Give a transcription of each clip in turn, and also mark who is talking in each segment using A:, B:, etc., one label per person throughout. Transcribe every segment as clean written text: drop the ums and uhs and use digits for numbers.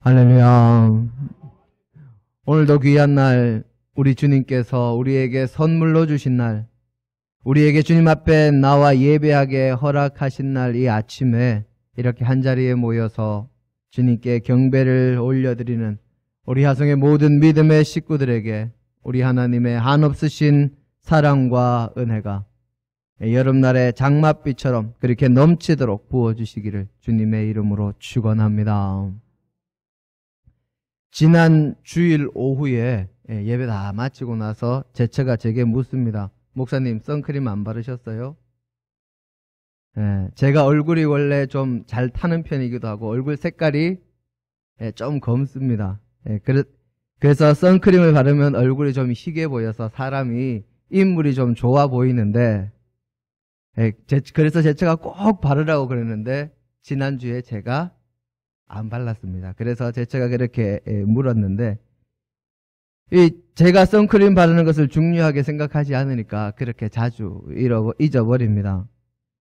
A: 할렐루야. 오늘도 귀한 날, 우리 주님께서 우리에게 선물로 주신 날, 우리에게 주님 앞에 나와 예배하게 허락하신 날, 이 아침에 이렇게 한자리에 모여서 주님께 경배를 올려드리는 우리 하성의 모든 믿음의 식구들에게 우리 하나님의 한없으신 사랑과 은혜가 여름날의 장맛비처럼 그렇게 넘치도록 부어주시기를 주님의 이름으로 축원합니다. 지난 주일 오후에 예배 다 마치고 나서 제처가 제게 묻습니다. 목사님, 선크림 안 바르셨어요? 제가 얼굴이 원래 좀 잘 타는 편이기도 하고 얼굴 색깔이 좀 검습니다. 그래서 선크림을 바르면 얼굴이 좀 희게 보여서 사람이 인물이 좀 좋아 보이는데, 그래서 제처가 꼭 바르라고 그랬는데 지난주에 제가 안 발랐습니다. 그래서 제처가 그렇게 물었는데, 제가 선크림 바르는 것을 중요하게 생각하지 않으니까 그렇게 자주 잊어버립니다.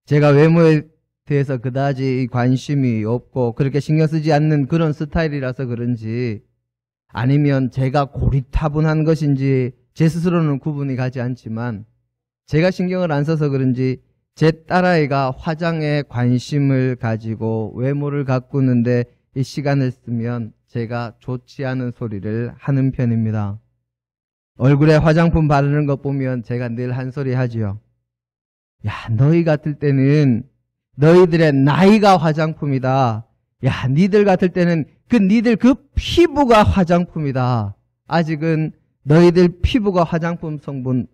A: 제가 외모에 대해서 그다지 관심이 없고 그렇게 신경 쓰지 않는 그런 스타일이라서 그런지, 아니면 제가 고리타분한 것인지 제 스스로는 구분이 가지 않지만 제가 신경을 안 써서 그런지 제 딸아이가 화장에 관심을 가지고 외모를 가꾸는데 이 시간을 쓰면 제가 좋지 않은 소리를 하는 편입니다. 얼굴에 화장품 바르는 것 보면 제가 늘 한 소리 하지요. 야, 너희 같을 때는 너희들의 나이가 화장품이다. 야, 니들 같을 때는 니들 그 피부가 화장품이다. 아직은 너희들 피부가 화장품 성분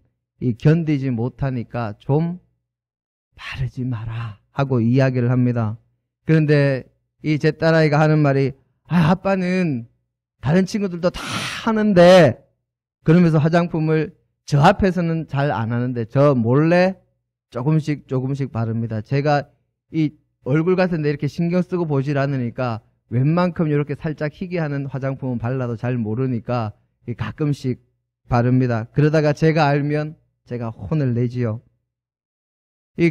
A: 견디지 못하니까 좀 바르지 마라 하고 이야기를 합니다. 그런데 제 딸아이가 하는 말이, 아빠는 다른 친구들도 다 하는데, 그러면서 화장품을 저 앞에서는 잘 안 하는데 저 몰래 조금씩 바릅니다. 제가 이 얼굴 같은데 이렇게 신경 쓰고 보질 않으니까 웬만큼 이렇게 살짝 희게 하는 화장품은 발라도 잘 모르니까 가끔씩 바릅니다. 그러다가 제가 알면 제가 혼을 내지요.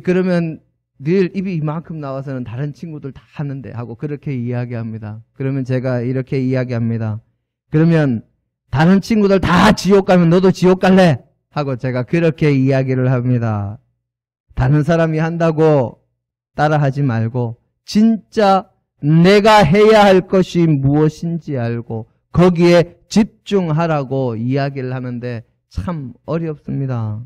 A: 그러면 늘 입이 이만큼 나와서는 다른 친구들 다 하는데 하고 그렇게 이야기합니다. 그러면 제가 이렇게 이야기합니다. 그러면 다른 친구들 다 지옥 가면 너도 지옥 갈래? 하고 제가 그렇게 이야기를 합니다. 다른 사람이 한다고 따라하지 말고 진짜 내가 해야 할 것이 무엇인지 알고 거기에 집중하라고 이야기를 하는데 참 어렵습니다.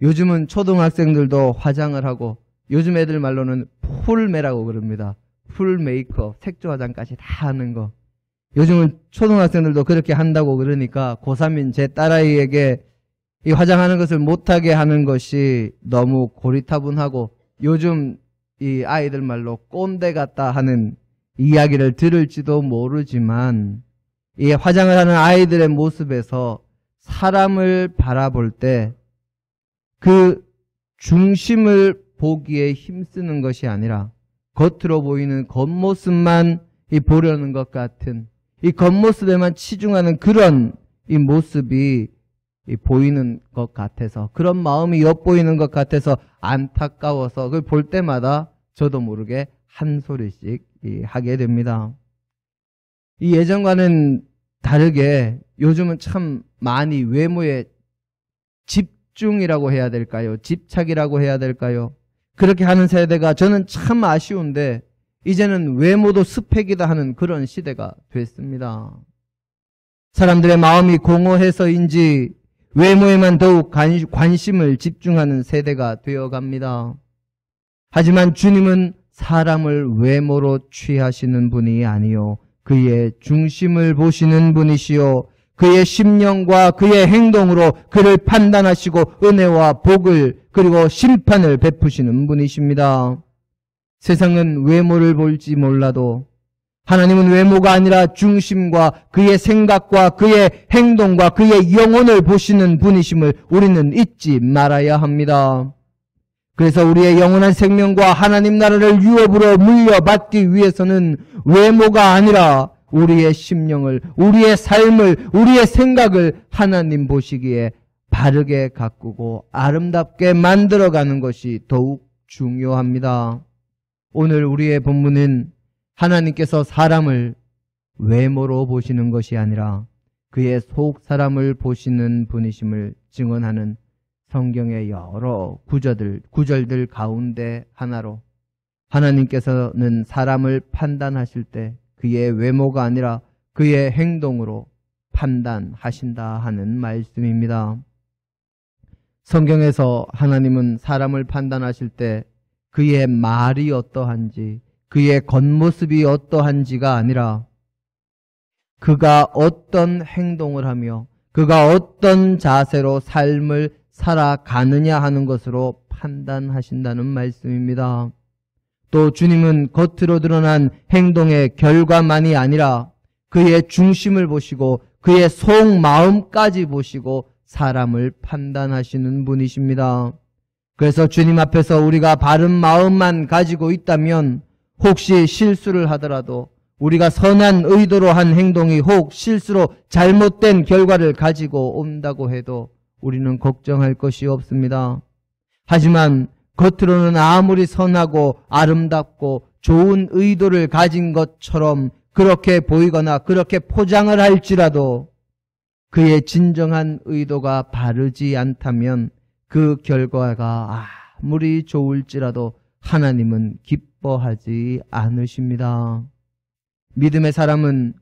A: 요즘은 초등학생들도 화장을 하고, 요즘 애들 말로는 풀메라고 그럽니다. 풀 메이크업, 색조 화장까지 다 하는 거. 요즘은 초등학생들도 그렇게 한다고 그러니까 고3인 제 딸아이에게 이 화장하는 것을 못하게 하는 것이 너무 고리타분하고, 요즘 이 아이들 말로 꼰대 같다 하는 이야기를 들을지도 모르지만, 이 화장을 하는 아이들의 모습에서 사람을 바라볼 때 그 중심을 보기에 힘쓰는 것이 아니라 겉으로 보이는 겉모습만 보려는 것 같은, 이 겉모습에만 치중하는 그런 이 모습이 보이는 것 같아서, 그런 마음이 엿보이는 것 같아서 안타까워서 그걸 볼 때마다 저도 모르게 한 소리씩 하게 됩니다. 이 예전과는 다르게 요즘은 참 많이 외모에 집중이라고 해야 될까요? 집착이라고 해야 될까요? 그렇게 하는 세대가 저는 참 아쉬운데, 이제는 외모도 스펙이다 하는 그런 시대가 됐습니다. 사람들의 마음이 공허해서인지 외모에만 더욱 관심을 집중하는 세대가 되어갑니다. 하지만 주님은 사람을 외모로 취하시는 분이 아니요 그의 중심을 보시는 분이시요 그의 심령과 그의 행동으로 그를 판단하시고 은혜와 복을 그리고 심판을 베푸시는 분이십니다. 세상은 외모를 볼지 몰라도 하나님은 외모가 아니라 중심과 그의 생각과 그의 행동과 그의 영혼을 보시는 분이심을 우리는 잊지 말아야 합니다. 그래서 우리의 영원한 생명과 하나님 나라를 유업으로 물려받기 위해서는 외모가 아니라 우리의 심령을, 우리의 삶을, 우리의 생각을 하나님 보시기에 바르게 가꾸고 아름답게 만들어가는 것이 더욱 중요합니다. 오늘 우리의 본문은 하나님께서 사람을 외모로 보시는 것이 아니라 그의 속 사람을 보시는 분이심을 증언하는 성경의 여러 구절들 가운데 하나로 하나님께서는 사람을 판단하실 때 그의 외모가 아니라 그의 행동으로 판단하신다 하는 말씀입니다. 성경에서 하나님은 사람을 판단하실 때 그의 말이 어떠한지, 그의 겉모습이 어떠한지가 아니라 그가 어떤 행동을 하며 그가 어떤 자세로 삶을 살아가느냐 하는 것으로 판단하신다는 말씀입니다. 또 주님은 겉으로 드러난 행동의 결과만이 아니라 그의 중심을 보시고 그의 속마음까지 보시고 사람을 판단하시는 분이십니다. 그래서 주님 앞에서 우리가 바른 마음만 가지고 있다면 혹시 실수를 하더라도 우리가 선한 의도로 한 행동이 혹 실수로 잘못된 결과를 가지고 온다고 해도 우리는 걱정할 것이 없습니다. 하지만 겉으로는 아무리 선하고 아름답고 좋은 의도를 가진 것처럼 그렇게 보이거나 그렇게 포장을 할지라도 그의 진정한 의도가 바르지 않다면 그 결과가 아무리 좋을지라도 하나님은 기뻐하지 않으십니다. 믿음의 사람은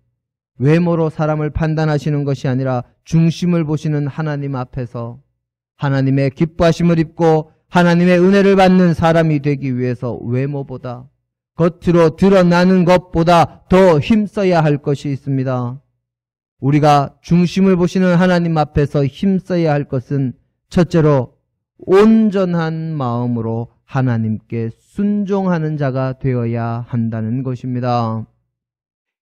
A: 외모로 사람을 판단하시는 것이 아니라 중심을 보시는 하나님 앞에서 하나님의 기뻐하심을 입고 하나님의 은혜를 받는 사람이 되기 위해서 외모보다 겉으로 드러나는 것보다 더 힘써야 할 것이 있습니다. 우리가 중심을 보시는 하나님 앞에서 힘써야 할 것은 첫째로 온전한 마음으로 하나님께 순종하는 자가 되어야 한다는 것입니다.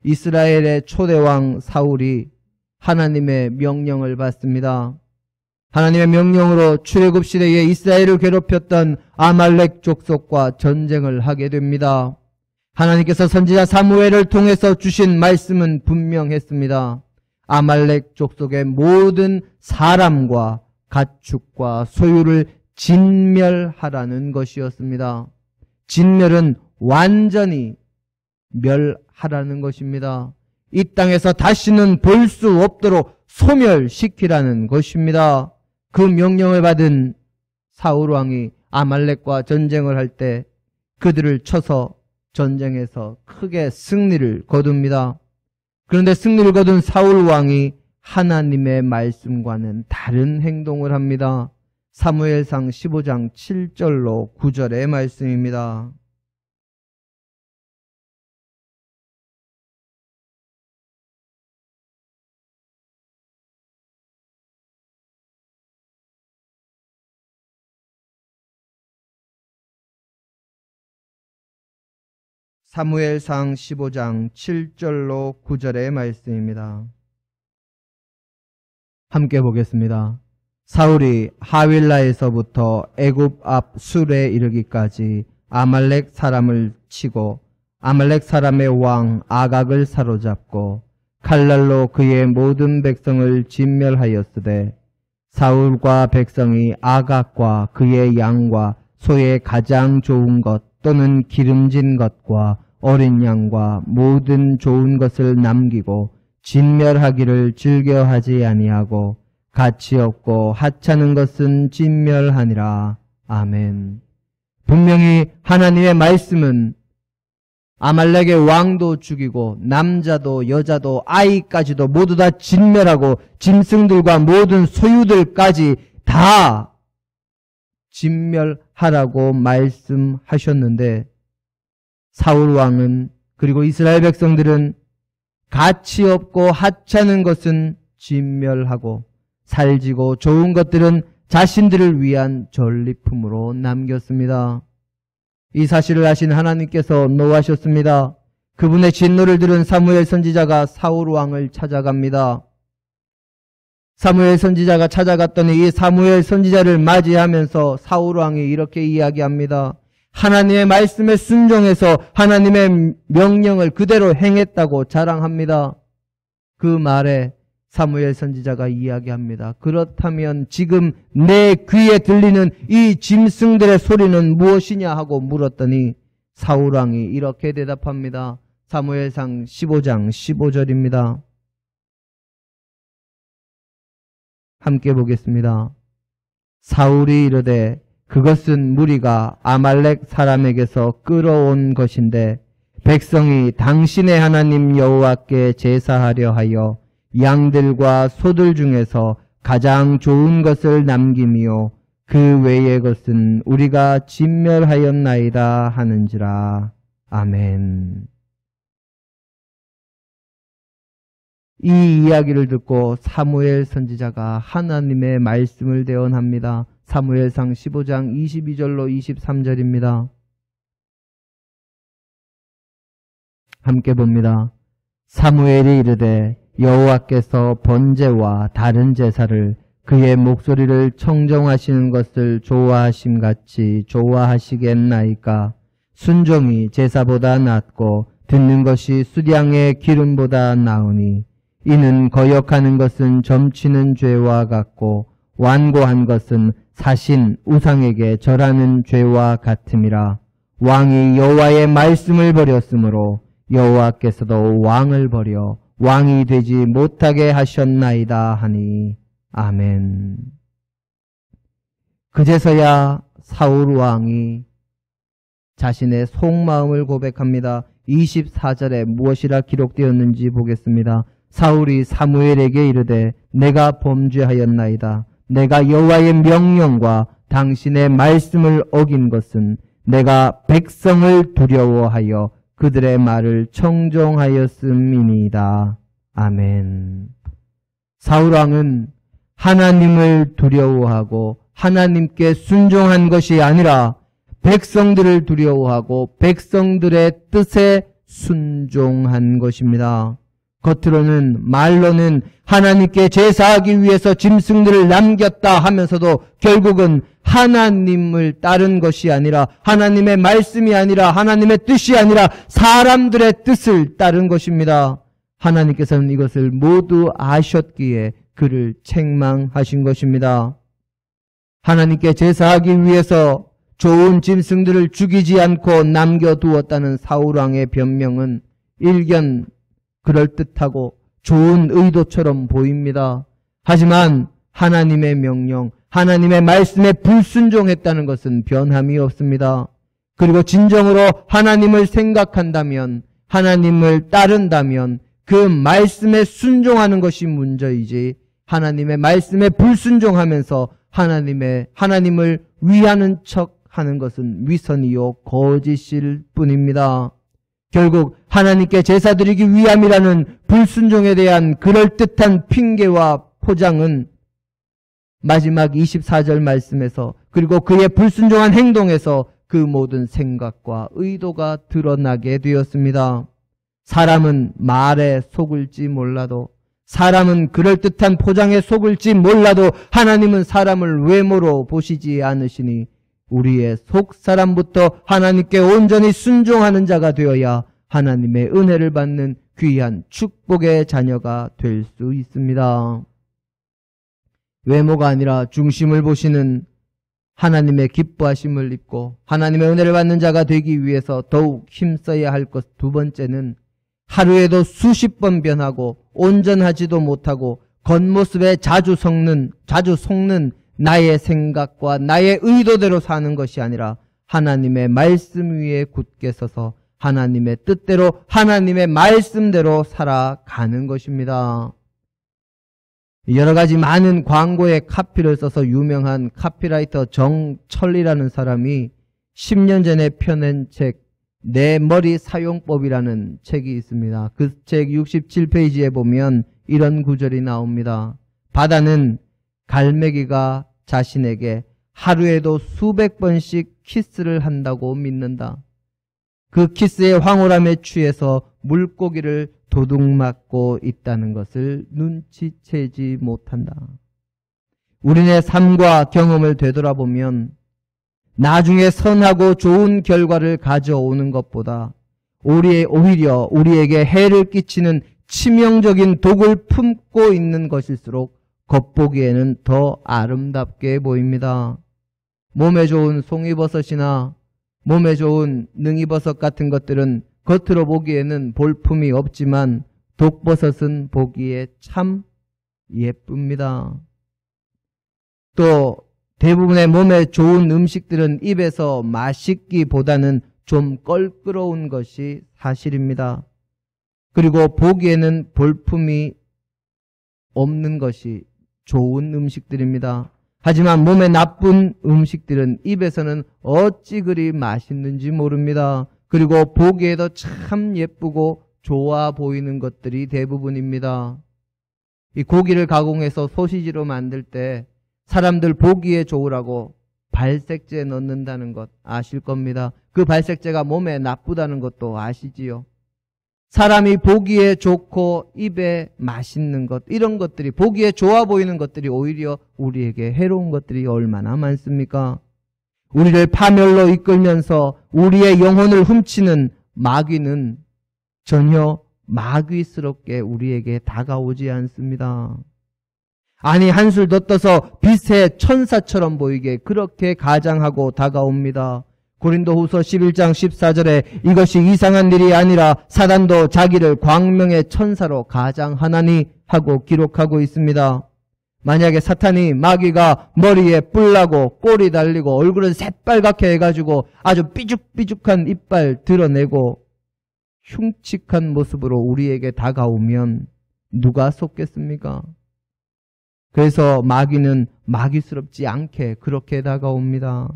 A: 이스라엘의 초대왕 사울이 하나님의 명령을 받습니다. 하나님의 명령으로 출애굽 시대에 이스라엘을 괴롭혔던 아말렉 족속과 전쟁을 하게 됩니다. 하나님께서 선지자 사무엘을 통해서 주신 말씀은 분명했습니다. 아말렉 족속의 모든 사람과 가축과 소유를 진멸하라는 것이었습니다. 진멸은 완전히 멸하라는 것입니다. 이 땅에서 다시는 볼 수 없도록 소멸시키라는 것입니다. 그 명령을 받은 사울 왕이 아말렉과 전쟁을 할 때 그들을 쳐서 전쟁에서 크게 승리를 거둡니다. 그런데 승리를 거둔 사울 왕이 하나님의 말씀과는 다른 행동을 합니다. 사무엘상 15장 7절로 9절의 말씀입니다. 사무엘상 15장 7절로 9절의 말씀입니다. 함께 보겠습니다. 사울이 하윌라에서부터 애굽 앞 술에 이르기까지 아말렉 사람을 치고 아말렉 사람의 왕 아각을 사로잡고 칼날로 그의 모든 백성을 진멸하였으되 사울과 백성이 아각과 그의 양과 소의 가장 좋은 것 또는 기름진 것과 어린 양과 모든 좋은 것을 남기고 진멸하기를 즐겨하지 아니하고 가치 없고 하찮은 것은 진멸하니라. 아멘. 분명히 하나님의 말씀은 아말렉의 왕도 죽이고 남자도 여자도 아이까지도 모두 다 진멸하고 짐승들과 모든 소유들까지 다 진멸하라고 말씀하셨는데 사울 왕은 그리고 이스라엘 백성들은 가치 없고 하찮은 것은 진멸하고 살지고 좋은 것들은 자신들을 위한 전리품으로 남겼습니다. 이 사실을 아신 하나님께서 노하셨습니다. 그분의 진노를 들은 사무엘 선지자가 사울 왕을 찾아갑니다. 사무엘 선지자가 찾아갔더니 이 사무엘 선지자를 맞이하면서 사울 왕이 이렇게 이야기합니다. 하나님의 말씀에 순종해서 하나님의 명령을 그대로 행했다고 자랑합니다. 그 말에 사무엘 선지자가 이야기합니다. 그렇다면 지금 내 귀에 들리는 이 짐승들의 소리는 무엇이냐 하고 물었더니 사울 왕이 이렇게 대답합니다. 사무엘상 15장 15절입니다. 함께 보겠습니다. 사울이 이르되 그것은 무리가 아말렉 사람에게서 끌어온 것인데 백성이 당신의 하나님 여호와께 제사하려 하여 양들과 소들 중에서 가장 좋은 것을 남김이요 그 외의 것은 우리가 진멸하였나이다 하는지라. 아멘. 이 이야기를 듣고 사무엘 선지자가 하나님의 말씀을 대언합니다. 사무엘상 15장 22절로 23절입니다. 함께 봅니다. 사무엘이 이르되 여호와께서 번제와 다른 제사를 그의 목소리를 청정하시는 것을 좋아하심같이 좋아하시겠나이까. 순종이 제사보다 낫고 듣는 것이 수량의 기름보다 나으니 이는 거역하는 것은 점치는 죄와 같고 완고한 것은 사신 우상에게 절하는 죄와 같음이라. 왕이 여호와의 말씀을 버렸으므로 여호와께서도 왕을 버려 왕이 되지 못하게 하셨나이다 하니. 아멘. 그제서야 사울 왕이 자신의 속마음을 고백합니다. 24절에 무엇이라 기록되었는지 보겠습니다. 사울이 사무엘에게 이르되 내가 범죄하였나이다. 내가 여호와의 명령과 당신의 말씀을 어긴 것은 내가 백성을 두려워하여 그들의 말을 청종하였음이니이다. 아멘. 사울왕은 하나님을 두려워하고 하나님께 순종한 것이 아니라 백성들을 두려워하고 백성들의 뜻에 순종한 것입니다. 겉으로는 말로는 하나님께 제사하기 위해서 짐승들을 남겼다 하면서도 결국은 하나님을 따른 것이 아니라 하나님의 말씀이 아니라 하나님의 뜻이 아니라 사람들의 뜻을 따른 것입니다. 하나님께서는 이것을 모두 아셨기에 그를 책망하신 것입니다. 하나님께 제사하기 위해서 좋은 짐승들을 죽이지 않고 남겨두었다는 사울왕의 변명은 일견 그럴듯하고 좋은 의도처럼 보입니다. 하지만 하나님의 명령, 하나님의 말씀에 불순종했다는 것은 변함이 없습니다. 그리고 진정으로 하나님을 생각한다면, 하나님을 따른다면 그 말씀에 순종하는 것이 문제이지 하나님의 말씀에 불순종하면서 하나님을 위하는 척 하는 것은 위선이요 거짓일 뿐입니다. 결국 하나님께 제사 드리기 위함이라는 불순종에 대한 그럴듯한 핑계와 포장은 마지막 24절 말씀에서 그리고 그의 불순종한 행동에서 그 모든 생각과 의도가 드러나게 되었습니다. 사람은 말에 속을지 몰라도, 사람은 그럴듯한 포장에 속을지 몰라도 하나님은 사람을 외모로 보시지 않으시니 우리의 속사람부터 하나님께 온전히 순종하는 자가 되어야 하나님의 은혜를 받는 귀한 축복의 자녀가 될 수 있습니다. 외모가 아니라 중심을 보시는 하나님의 기뻐하심을 입고 하나님의 은혜를 받는 자가 되기 위해서 더욱 힘써야 할 것 두 번째는 하루에도 수십 번 변하고 온전하지도 못하고 겉모습에 자주 속는 나의 생각과 나의 의도대로 사는 것이 아니라 하나님의 말씀 위에 굳게 서서 하나님의 뜻대로 하나님의 말씀대로 살아가는 것입니다. 여러 가지 많은 광고에 카피를 써서 유명한 카피라이터 정철리라는 사람이 10년 전에 펴낸 책 내 머리 사용법이라는 책이 있습니다. 그 책 67페이지에 보면 이런 구절이 나옵니다. 바다는 갈매기가 자신에게 하루에도 수백 번씩 키스를 한다고 믿는다. 그 키스의 황홀함에 취해서 물고기를 도둑맞고 있다는 것을 눈치채지 못한다. 우리네 삶과 경험을 되돌아보면 나중에 선하고 좋은 결과를 가져오는 것보다 오히려 우리에게 해를 끼치는 치명적인 독을 품고 있는 것일수록 겉보기에는 더 아름답게 보입니다. 몸에 좋은 송이버섯이나 몸에 좋은 능이버섯 같은 것들은 겉으로 보기에는 볼품이 없지만 독버섯은 보기에 참 예쁩니다. 또 대부분의 몸에 좋은 음식들은 입에서 맛있기보다는 좀 껄끄러운 것이 사실입니다. 그리고 보기에는 볼품이 없는 것이 좋은 음식들입니다. 하지만 몸에 나쁜 음식들은 입에서는 어찌 그리 맛있는지 모릅니다. 그리고 보기에도 참 예쁘고 좋아 보이는 것들이 대부분입니다. 이 고기를 가공해서 소시지로 만들 때 사람들 보기에 좋으라고 발색제 넣는다는 것 아실 겁니다. 그 발색제가 몸에 나쁘다는 것도 아시지요. 사람이 보기에 좋고 입에 맛있는 것, 이런 것들이, 보기에 좋아 보이는 것들이 오히려 우리에게 해로운 것들이 얼마나 많습니까? 우리를 파멸로 이끌면서 우리의 영혼을 훔치는 마귀는 전혀 마귀스럽게 우리에게 다가오지 않습니다. 아니, 한술 더 떠서 빛의 천사처럼 보이게 그렇게 가장하고 다가옵니다. 고린도후서 11장 14절에 이것이 이상한 일이 아니라 사단도 자기를 광명의 천사로 가장하나니 하고 기록하고 있습니다. 만약에 사탄이, 마귀가 머리에 뿔나고 꼬리 달리고 얼굴은 새빨갛게 해가지고 아주 삐죽삐죽한 이빨 드러내고 흉측한 모습으로 우리에게 다가오면 누가 속겠습니까? 그래서 마귀는 마귀스럽지 않게 그렇게 다가옵니다.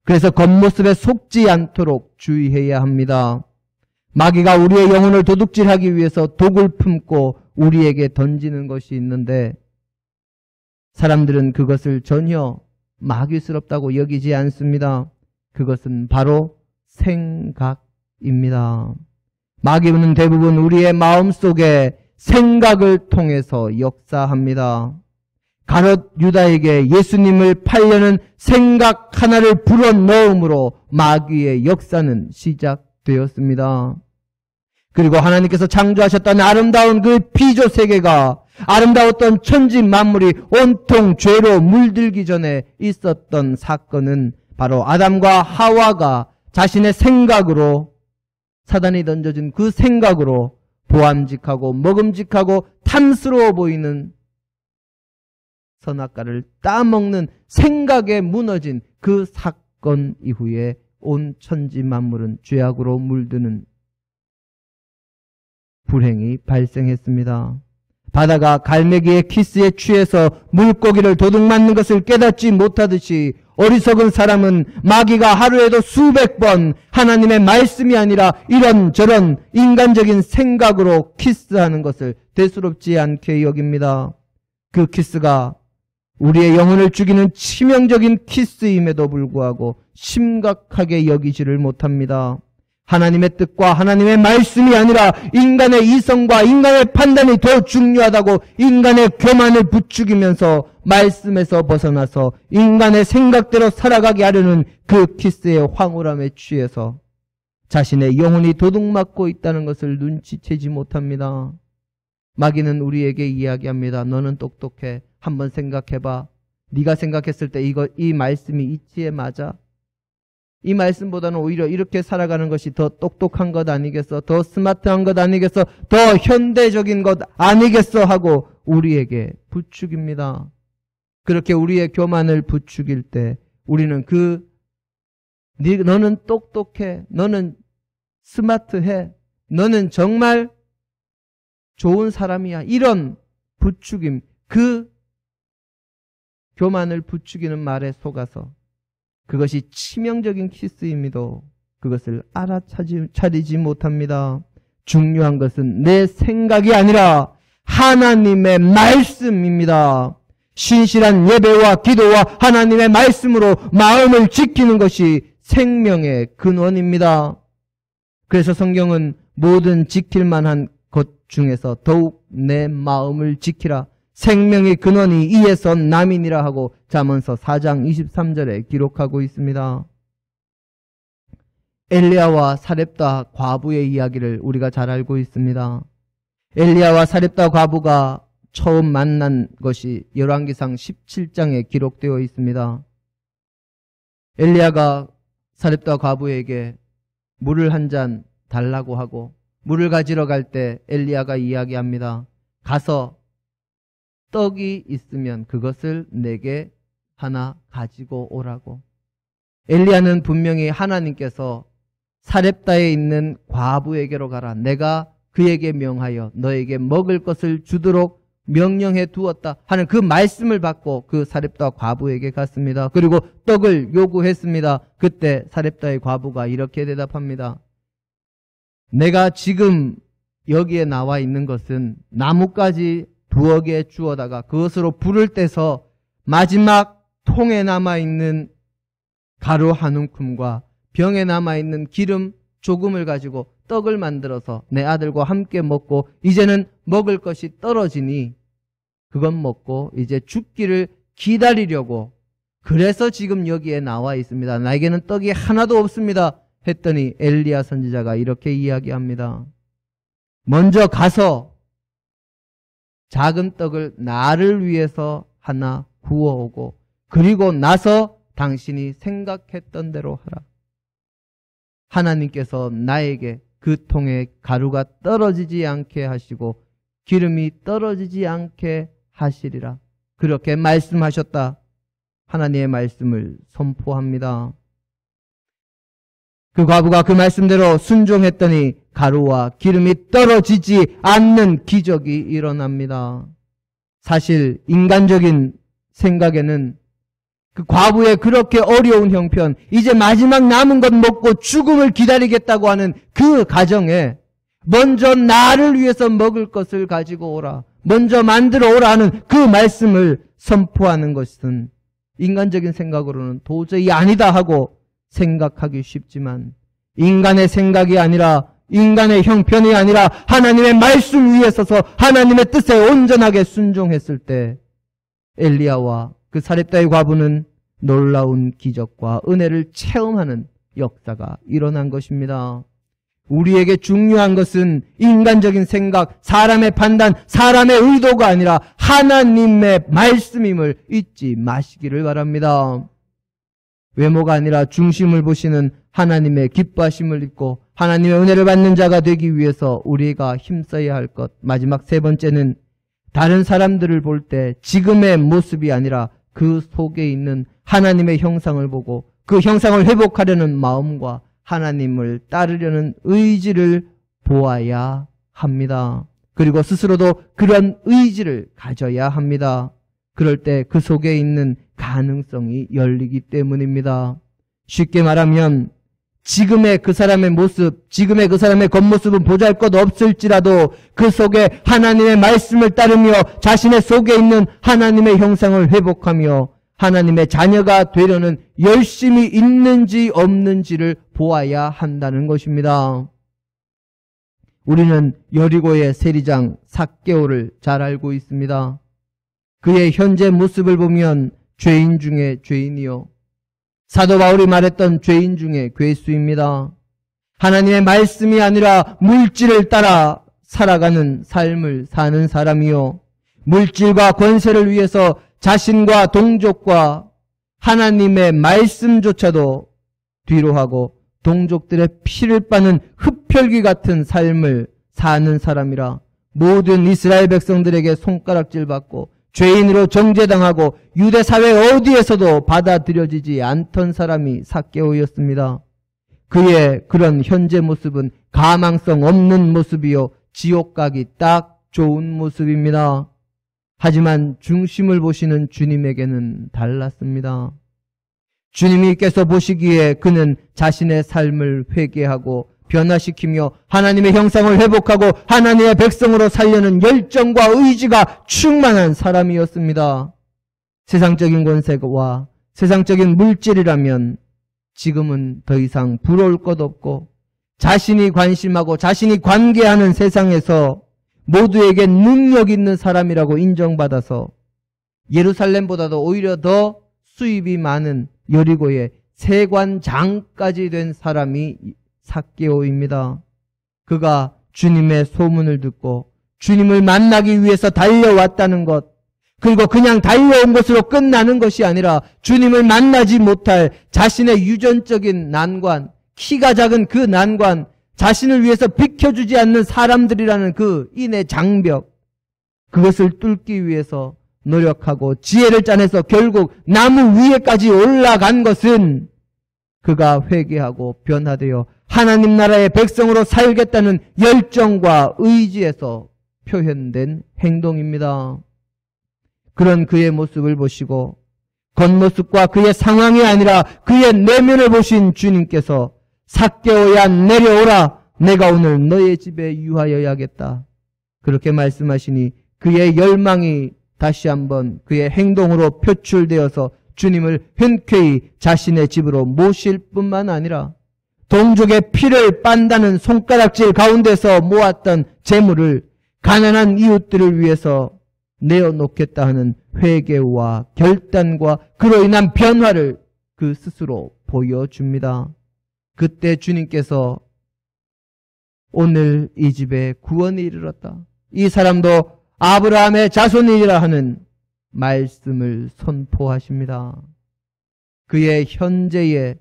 A: 그래서 겉모습에 속지 않도록 주의해야 합니다. 마귀가 우리의 영혼을 도둑질하기 위해서 독을 품고 우리에게 던지는 것이 있는데 사람들은 그것을 전혀 마귀스럽다고 여기지 않습니다. 그것은 바로 생각입니다. 마귀는 대부분 우리의 마음속에 생각을 통해서 역사합니다. 가롯 유다에게 예수님을 팔려는 생각 하나를 불어넣음으로 마귀의 역사는 시작되었습니다. 그리고 하나님께서 창조하셨던 아름다운 그 피조 세계가, 아름다웠던 천지 만물이 온통 죄로 물들기 전에 있었던 사건은 바로 아담과 하와가 자신의 생각으로, 사단이 던져준 그 생각으로 보암직하고 먹음직하고 탐스러워 보이는 선악과를 따먹는 생각에 무너진 그 사건 이후에 온 천지 만물은 죄악으로 물드는 불행이 발생했습니다. 바다가 갈매기의 키스에 취해서 물고기를 도둑맞는 것을 깨닫지 못하듯이 어리석은 사람은 마귀가 하루에도 수백 번 하나님의 말씀이 아니라 이런저런 인간적인 생각으로 키스하는 것을 대수롭지 않게 여깁니다. 그 키스가 우리의 영혼을 죽이는 치명적인 키스임에도 불구하고 심각하게 여기지를 못합니다. 하나님의 뜻과 하나님의 말씀이 아니라 인간의 이성과 인간의 판단이 더 중요하다고 인간의 교만을 부추기면서 말씀에서 벗어나서 인간의 생각대로 살아가게 하려는 그 키스의 황홀함에 취해서 자신의 영혼이 도둑맞고 있다는 것을 눈치채지 못합니다. 마귀는 우리에게 이야기합니다. 너는 똑똑해. 한번 생각해봐. 네가 생각했을 때 이 말씀이 이치에 맞아? 이 말씀보다는 오히려 이렇게 살아가는 것이 더 똑똑한 것 아니겠어? 더 스마트한 것 아니겠어? 더 현대적인 것 아니겠어? 하고 우리에게 부추깁니다. 그렇게 우리의 교만을 부추길 때 우리는 너는 똑똑해. 너는 스마트해. 너는 정말 좋은 사람이야. 이런 부추김, 그 교만을 부추기는 말에 속아서 그것이 치명적인 키스임에도 그것을 알아차리지 못합니다. 중요한 것은 내 생각이 아니라 하나님의 말씀입니다. 신실한 예배와 기도와 하나님의 말씀으로 마음을 지키는 것이 생명의 근원입니다. 그래서 성경은 모든 지킬 만한 것 중에서 더욱 내 마음을 지키라. 생명의 근원이 이에서 남이니라 하고 잠언서 4장 23절에 기록하고 있습니다. 엘리야와 사렙다 과부의 이야기를 우리가 잘 알고 있습니다. 엘리야와 사렙다 과부가 처음 만난 것이 열왕기상 17장에 기록되어 있습니다. 엘리야가 사렙다 과부에게 물을 한 잔 달라고 하고 물을 가지러 갈 때 엘리야가 이야기합니다. 가서 떡이 있으면 그것을 내게 하나 가지고 오라고. 엘리야는 분명히 하나님께서 사렙다에 있는 과부에게로 가라. 내가 그에게 명하여 너에게 먹을 것을 주도록 명령해 두었다 하는 그 말씀을 받고 그 사렙다 과부에게 갔습니다. 그리고 떡을 요구했습니다. 그때 사렙다의 과부가 이렇게 대답합니다. 내가 지금 여기에 나와 있는 것은 나뭇가지 2개 주워다가 그것으로 불을 떼서 마지막 통에 남아있는 가루 한 움큼과 병에 남아있는 기름 조금을 가지고 떡을 만들어서 내 아들과 함께 먹고 이제는 먹을 것이 떨어지니 그건 먹고 이제 죽기를 기다리려고 그래서 지금 여기에 나와 있습니다. 나에게는 떡이 하나도 없습니다. 했더니 엘리야 선지자가 이렇게 이야기합니다. 먼저 가서 작은 떡을 나를 위해서 하나 구워오고 그리고 나서 당신이 생각했던 대로 하라. 하나님께서 나에게 그 통에 가루가 떨어지지 않게 하시고 기름이 떨어지지 않게 하시리라. 그렇게 말씀하셨다. 하나님의 말씀을 선포합니다. 그 과부가 그 말씀대로 순종했더니 가루와 기름이 떨어지지 않는 기적이 일어납니다. 사실 인간적인 생각에는 그 과부의 그렇게 어려운 형편, 이제 마지막 남은 것 먹고 죽음을 기다리겠다고 하는 그 가정에 먼저 나를 위해서 먹을 것을 가지고 오라, 먼저 만들어 오라 하는 그 말씀을 선포하는 것은 인간적인 생각으로는 도저히 아니다 하고 생각하기 쉽지만 인간의 생각이 아니라 인간의 형편이 아니라 하나님의 말씀 위에 서서 하나님의 뜻에 온전하게 순종했을 때 엘리야와 그 사렙다의 과부는 놀라운 기적과 은혜를 체험하는 역사가 일어난 것입니다. 우리에게 중요한 것은 인간적인 생각, 사람의 판단, 사람의 의도가 아니라 하나님의 말씀임을 잊지 마시기를 바랍니다. 외모가 아니라 중심을 보시는 하나님의 기뻐하심을 입고 하나님의 은혜를 받는 자가 되기 위해서 우리가 힘써야 할 것. 마지막 3번째는 다른 사람들을 볼 때 지금의 모습이 아니라 그 속에 있는 하나님의 형상을 보고 그 형상을 회복하려는 마음과 하나님을 따르려는 의지를 보아야 합니다. 그리고 스스로도 그런 의지를 가져야 합니다. 그럴 때 그 속에 있는 가능성이 열리기 때문입니다. 쉽게 말하면 지금의 그 사람의 모습, 지금의 그 사람의 겉모습은 보잘것없을지라도 그 속에 하나님의 말씀을 따르며 자신의 속에 있는 하나님의 형상을 회복하며 하나님의 자녀가 되려는 열심이 있는지 없는지를 보아야 한다는 것입니다. 우리는 여리고의 세리장 삭개오를 잘 알고 있습니다. 그의 현재 모습을 보면 죄인 중에 죄인이요, 사도 바울이 말했던 죄인 중에 괴수입니다. 하나님의 말씀이 아니라 물질을 따라 살아가는 삶을 사는 사람이요, 물질과 권세를 위해서 자신과 동족과 하나님의 말씀조차도 뒤로 하고 동족들의 피를 빠는 흡혈귀 같은 삶을 사는 사람이라 모든 이스라엘 백성들에게 손가락질 받고 죄인으로 정죄당하고 유대 사회 어디에서도 받아들여지지 않던 사람이 삭개오였습니다. 그의 그런 현재 모습은 가망성 없는 모습이요, 지옥 가기 딱 좋은 모습입니다. 하지만 중심을 보시는 주님에게는 달랐습니다. 주님께서 보시기에 그는 자신의 삶을 회개하고 변화시키며 하나님의 형상을 회복하고 하나님의 백성으로 살려는 열정과 의지가 충만한 사람이었습니다. 세상적인 권세와 세상적인 물질이라면 지금은 더 이상 부러울 것 없고 자신이 관심하고 자신이 관계하는 세상에서 모두에게 능력 있는 사람이라고 인정받아서 예루살렘보다도 오히려 더 수입이 많은 여리고의 세관장까지 된 사람이 삭개오입니다. 그가 주님의 소문을 듣고 주님을 만나기 위해서 달려왔다는 것, 그리고 그냥 달려온 것으로 끝나는 것이 아니라 주님을 만나지 못할 자신의 유전적인 난관, 키가 작은 그 난관, 자신을 위해서 비켜주지 않는 사람들이라는 그 인의 장벽, 그것을 뚫기 위해서 노력하고 지혜를 짜내서 결국 나무 위에까지 올라간 것은 그가 회개하고 변화되어 하나님 나라의 백성으로 살겠다는 열정과 의지에서 표현된 행동입니다. 그런 그의 모습을 보시고 겉모습과 그의 상황이 아니라 그의 내면을 보신 주님께서 삭개오야 내려오라, 내가 오늘 너의 집에 유하여야겠다, 그렇게 말씀하시니 그의 열망이 다시 한번 그의 행동으로 표출되어서 주님을 흔쾌히 자신의 집으로 모실 뿐만 아니라 동족의 피를 빤다는 손가락질 가운데서 모았던 재물을 가난한 이웃들을 위해서 내어놓겠다 하는 회개와 결단과 그로 인한 변화를 그 스스로 보여줍니다. 그때 주님께서 오늘 이 집에 구원이 이르렀다, 이 사람도 아브라함의 자손이라 하는 말씀을 선포하십니다. 그의 현재의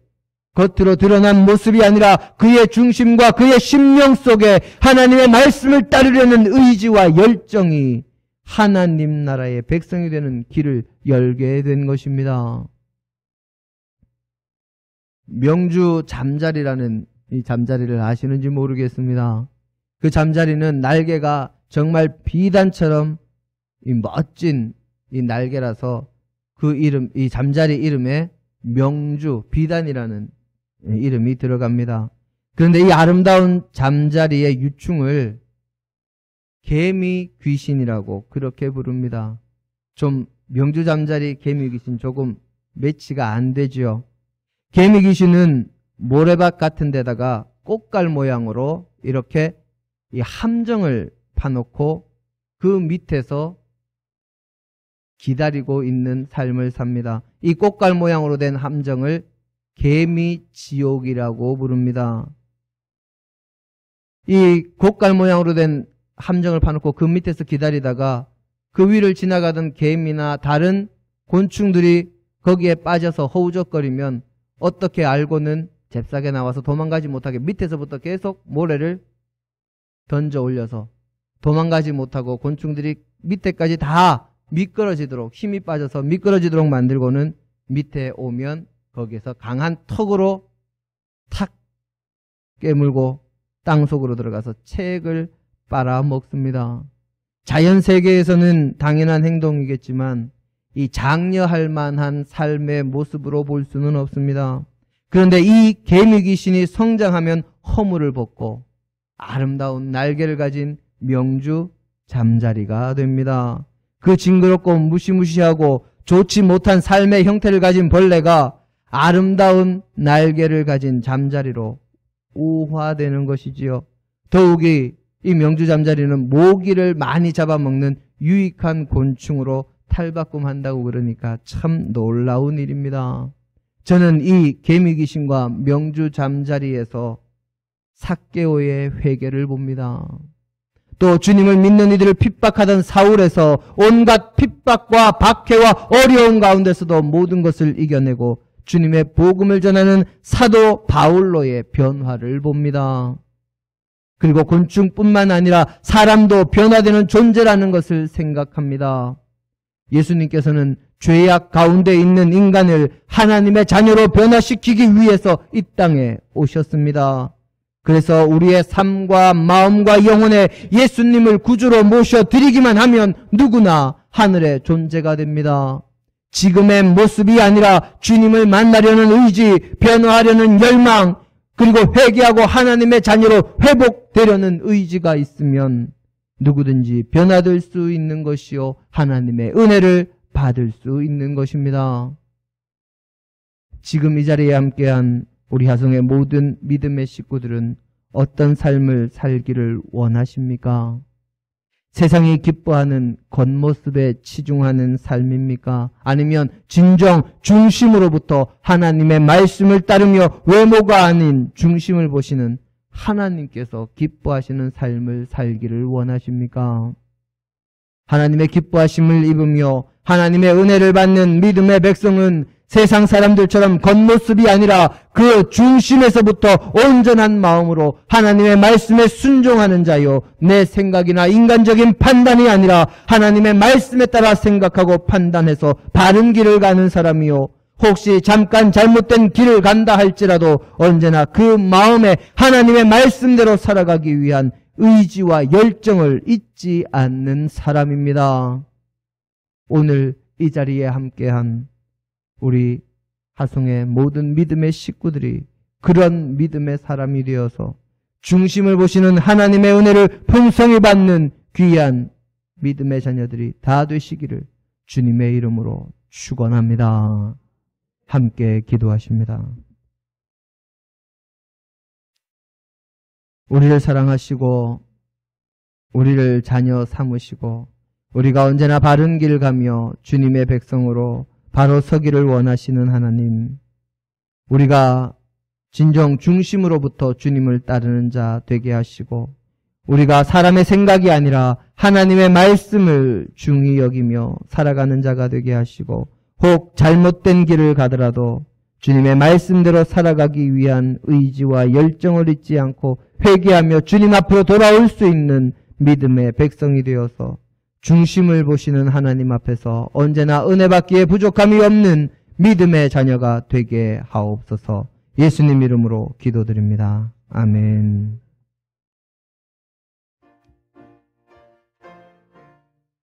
A: 겉으로 드러난 모습이 아니라 그의 중심과 그의 심령 속에 하나님의 말씀을 따르려는 의지와 열정이 하나님 나라의 백성이 되는 길을 열게 된 것입니다. 명주 잠자리라는 이 잠자리를 아시는지 모르겠습니다. 그 잠자리는 날개가 정말 비단처럼 이 멋진 이 날개라서 그 이름, 이 잠자리 이름에 명주, 비단이라는 이름이 들어갑니다. 그런데 이 아름다운 잠자리의 유충을 개미 귀신이라고 그렇게 부릅니다. 좀 명주 잠자리 개미 귀신 조금 매치가 안 되죠. 개미 귀신은 모래밭 같은 데다가 꽃갈 모양으로 이렇게 이 함정을 파놓고 그 밑에서 기다리고 있는 삶을 삽니다. 이 꽃갈 모양으로 된 함정을 개미지옥이라고 부릅니다. 이 꽃갈 모양으로 된 함정을 파놓고 그 밑에서 기다리다가 그 위를 지나가던 개미나 다른 곤충들이 거기에 빠져서 허우적거리면 어떻게 알고는 잽싸게 나와서 도망가지 못하게 밑에서부터 계속 모래를 던져 올려서 도망가지 못하고 곤충들이 밑에까지 다 미끄러지도록, 힘이 빠져서 미끄러지도록 만들고는 밑에 오면 거기에서 강한 턱으로 탁 깨물고 땅속으로 들어가서 책을 빨아먹습니다. 자연 세계에서는 당연한 행동이겠지만 이 장려할 만한 삶의 모습으로 볼 수는 없습니다. 그런데 이 개미 귀신이 성장하면 허물을 벗고 아름다운 날개를 가진 명주 잠자리가 됩니다. 그 징그럽고 무시무시하고 좋지 못한 삶의 형태를 가진 벌레가 아름다운 날개를 가진 잠자리로 우화되는 것이지요. 더욱이 이 명주 잠자리는 모기를 많이 잡아먹는 유익한 곤충으로 탈바꿈한다고 그러니까 참 놀라운 일입니다. 저는 이 개미 귀신과 명주 잠자리에서 삭개오의 회개를 봅니다. 또 주님을 믿는 이들을 핍박하던 사울에서 온갖 핍박과 박해와 어려움 가운데서도 모든 것을 이겨내고 주님의 복음을 전하는 사도 바울로의 변화를 봅니다. 그리고 곤충뿐만 아니라 사람도 변화되는 존재라는 것을 생각합니다. 예수님께서는 죄악 가운데 있는 인간을 하나님의 자녀로 변화시키기 위해서 이 땅에 오셨습니다. 그래서 우리의 삶과 마음과 영혼에 예수님을 구주로 모셔드리기만 하면 누구나 하늘의 존재가 됩니다. 지금의 모습이 아니라 주님을 만나려는 의지, 변화하려는 열망, 그리고 회개하고 하나님의 자녀로 회복되려는 의지가 있으면 누구든지 변화될 수 있는 것이요 하나님의 은혜를 받을 수 있는 것입니다. 지금 이 자리에 함께한 우리 하성의 모든 믿음의 식구들은 어떤 삶을 살기를 원하십니까? 세상이 기뻐하는 겉모습에 치중하는 삶입니까? 아니면 진정 중심으로부터 하나님의 말씀을 따르며 외모가 아닌 중심을 보시는 하나님께서 기뻐하시는 삶을 살기를 원하십니까? 하나님의 기뻐하심을 입으며 하나님의 은혜를 받는 믿음의 백성은 세상 사람들처럼 겉모습이 아니라 그 중심에서부터 온전한 마음으로 하나님의 말씀에 순종하는 자요, 내 생각이나 인간적인 판단이 아니라 하나님의 말씀에 따라 생각하고 판단해서 바른 길을 가는 사람이요, 혹시 잠깐 잘못된 길을 간다 할지라도 언제나 그 마음에 하나님의 말씀대로 살아가기 위한 의지와 열정을 잊지 않는 사람입니다. 오늘 이 자리에 함께한 우리 하송의 모든 믿음의 식구들이 그런 믿음의 사람이 되어서 중심을 보시는 하나님의 은혜를 풍성히 받는 귀한 믿음의 자녀들이 다 되시기를 주님의 이름으로 축원합니다. 함께 기도하십니다. 우리를 사랑하시고 우리를 자녀 삼으시고 우리가 언제나 바른 길 가며 주님의 백성으로 바로 서기를 원하시는 하나님, 우리가 진정 중심으로부터 주님을 따르는 자 되게 하시고 우리가 사람의 생각이 아니라 하나님의 말씀을 중히 여기며 살아가는 자가 되게 하시고, 혹 잘못된 길을 가더라도 주님의 말씀대로 살아가기 위한 의지와 열정을 잊지 않고 회개하며 주님 앞으로 돌아올 수 있는 믿음의 백성이 되어서 중심을 보시는 하나님 앞에서 언제나 은혜 받기에 부족함이 없는 믿음의 자녀가 되게 하옵소서. 예수님 이름으로 기도드립니다. 아멘.